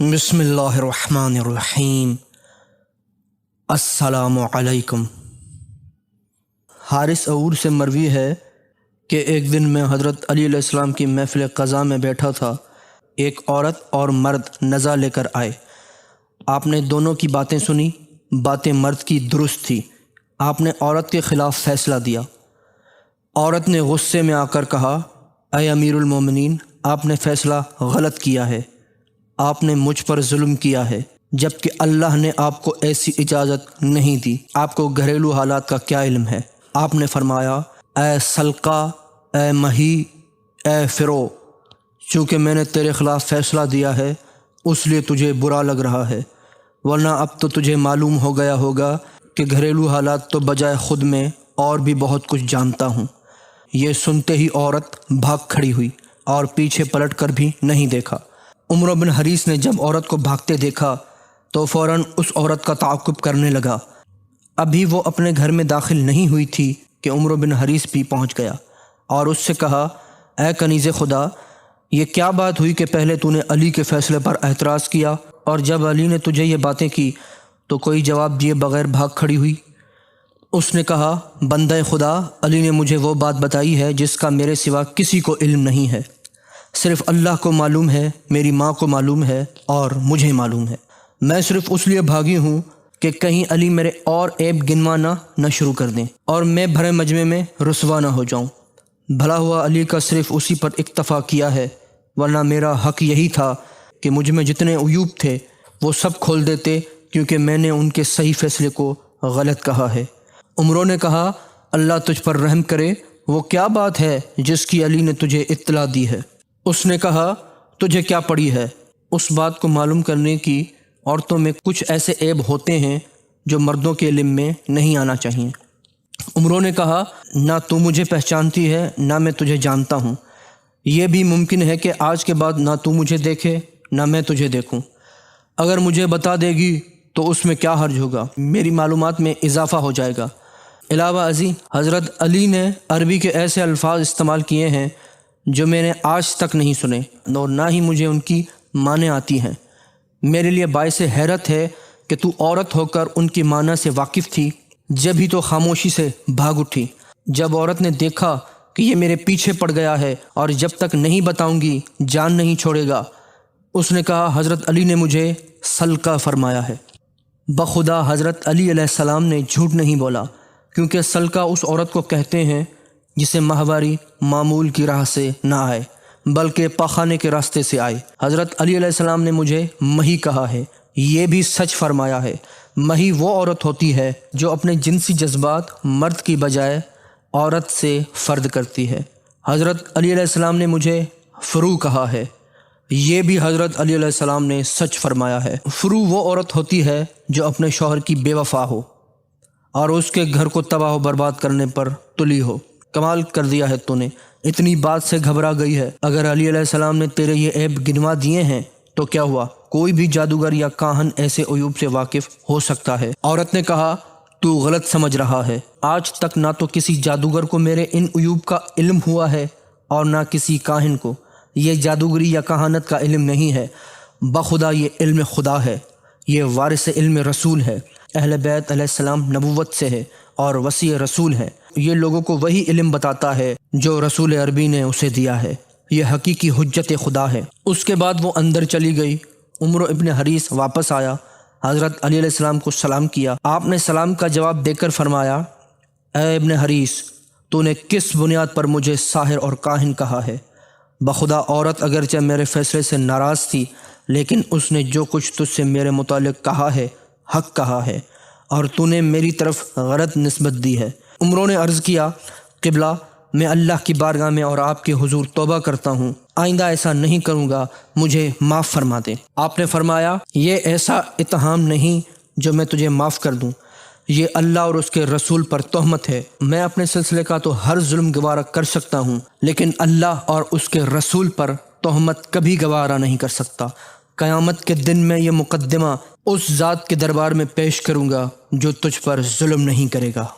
बिस्मिल्लाहिर्रहमानिर्रहीम। अस्सलामु अलैकुम। हारिस अऊर से मरवी है कि एक दिन मैं हज़रत अली अलैहिस्सलाम की महफ़िल क़ज़ा में बैठा था। एक औरत और मर्द नज़ा लेकर आए। आपने दोनों की बातें सुनी। बातें मर्द की दुरुस्त थी। आपने औरत के ख़िलाफ़ फ़ैसला दिया। औरत ने गुस्से में आकर कहा, ऐ अमीरुल मोमिनीन, आपने फ़ैसला गलत किया है। आपने मुझ पर जुल्म किया है, जबकि अल्लाह ने आपको ऐसी इजाज़त नहीं दी। आपको घरेलू हालात का क्या इल्म है? आपने फरमाया, ऐ सल्का, ऐ मही, ऐ फ़िरो, चूँकि मैंने तेरे ख़िलाफ़ फ़ैसला दिया है उसलिए तुझे बुरा लग रहा है, वरना अब तो तुझे मालूम हो गया होगा कि घरेलू हालात तो बजाय ख़ुद में और भी बहुत कुछ जानता हूँ। ये सुनते ही औरत भाग खड़ी हुई और पीछे पलट कर भी नहीं देखा। उमर बिन हरीस ने जब औरत को भागते देखा तो फ़ौरन उस औरत का ताक़ुब करने लगा। अभी वो अपने घर में दाखिल नहीं हुई थी कि उमर बिन हरीस भी पहुंच गया और उससे कहा, ऐ कनीज़े खुदा, ये क्या बात हुई कि पहले तूने अली के फ़ैसले पर एतराज़ किया और जब अली ने तुझे ये बातें की तो कोई जवाब दिए बग़ैर भाग खड़ी हुई? उसने कहा, बंदे खुदा, अली ने मुझे वो बात बताई है जिसका मेरे सिवा किसी को इल्म नहीं है। सिर्फ़ अल्लाह को मालूम है, मेरी माँ को मालूम है और मुझे मालूम है। मैं सिर्फ़ उसलिए भागी हूँ कि कहीं अली मेरे और ऐब गिनवाना न शुरू कर दें और मैं भरे मजमे में रुसवा न हो जाऊँ। भला हुआ अली का सिर्फ़ उसी पर इक्तफ़ा किया है, वरना मेरा हक़ यही था कि मुझ में जितने उयूब थे वो सब खोल देते, क्योंकि मैंने उनके सही फ़ैसले को गलत कहा है। उमरों ने कहा, अल्लाह तुझ पर रहम करे, वो क्या बात है जिसकी अली ने तुझे इत्तला दी है? उसने कहा, तुझे क्या पड़ी है? उस बात को मालूम करने की औरतों में कुछ ऐसे ऐब होते हैं जो मर्दों के इल्म में नहीं आना चाहिए। उमरों ने कहा, ना तू मुझे पहचानती है ना मैं तुझे जानता हूँ। ये भी मुमकिन है कि आज के बाद ना तू मुझे देखे ना मैं तुझे देखूँ। अगर मुझे बता देगी तो उसमें क्या हर्ज होगा, मेरी मालूमात में इजाफ़ा हो जाएगा। अलावा अजी हज़रत अली ने अरबी के ऐसे अल्फाज इस्तेमाल किए हैं जो मैंने आज तक नहीं सुने और ना ही मुझे उनकी माने आती हैं। मेरे लिए बाइस हैरत है कि तू औरत होकर उनकी माना से वाकिफ़ थी, जब ही तो खामोशी से भाग उठी। जब औरत ने देखा कि ये मेरे पीछे पड़ गया है और जब तक नहीं बताऊंगी जान नहीं छोड़ेगा, उसने कहा, हज़रत अली ने मुझे सल्का फरमाया है। बखुदा हज़रत अली अलैहिस्सलाम ने झूठ नहीं बोला, क्योंकि सल्का उस औरत को कहते हैं जिसे माहवारी मामूल की राह से ना आए बल्कि पाखाने के रास्ते से आए। हज़रत अली अलैहिस्सलाम ने मुझे मही कहा है, ये भी सच फरमाया है। मही वो औरत होती है जो अपने जिनसी जज्बात मर्द की बजाय औरत से फ़र्द करती है। हज़रत अली अलैहिस्सलाम ने मुझे फ़रू कहा है, ये भी हज़रत अली अलैहिस्सलाम ने सच फरमाया है। फ़रू वो औरत होती है जो अपने शौहर की बेवफा हो और उसके घर को तबाह बर्बाद करने पर तुली हो। कमाल कर दिया है तूने, इतनी बात से घबरा गई है। अगर अली अलैहिस्सलाम ने तेरे ये ऐब गिनवा दिए हैं तो क्या हुआ, कोई भी जादूगर या काहन ऐसे उयूब से वाकिफ़ हो सकता है। औरत ने कहा, तू गलत समझ रहा है। आज तक ना तो किसी जादूगर को मेरे इन उयूब का इल्म हुआ है और ना किसी काहिन को। ये जादूगरी या कहानत का इल्म नहीं है, बखुदा ये इल्म खुदा है। ये वारिस इल्म रसूल है। अहले बैत अलैहिस्सलाम नबुव्वत से है और वसी रसूल है। ये लोगों को वही इल्म बताता है जो रसूल अरबी ने उसे दिया है। ये हकीकी हुज्जत खुदा है। उसके बाद वो अंदर चली गई। उमर इब्न हरीस वापस आया, हज़रत अली अलैहिस्सलाम को सलाम किया। आपने सलाम का जवाब देकर फरमाया, ऐ इब्न हरीस, तूने किस बुनियाद पर मुझे साहिर और काहिन कहा है? बखुदा औरत अगरचे मेरे फ़ैसले से नाराज़ थी, लेकिन उसने जो कुछ तुझसे मेरे मुतालिक कहा है हक़ कहा है और तूने मेरी तरफ गलत निस्बत दी है। उमरों ने अर्ज़ किया, क़िबला, मैं अल्लाह की बारगाह में और आपके हुजूर तौबा करता हूँ, आइंदा ऐसा नहीं करूँगा, मुझे माफ़ फरमा दें। आपने फरमाया, ये ऐसा इत्हाम नहीं जो मैं तुझे माफ़ कर दूँ। ये अल्लाह और उसके रसूल पर तोहमत है। मैं अपने सिलसिले का तो हर जुल्म गवारा कर सकता हूँ, लेकिन अल्लाह और उसके रसूल पर तोहमत कभी गवारा नहीं कर सकता। क़यामत के दिन मैं ये मुकद्दमा उस ज़ात के दरबार में पेश करूँगा जो तुझ पर जुल्म नहीं करेगा।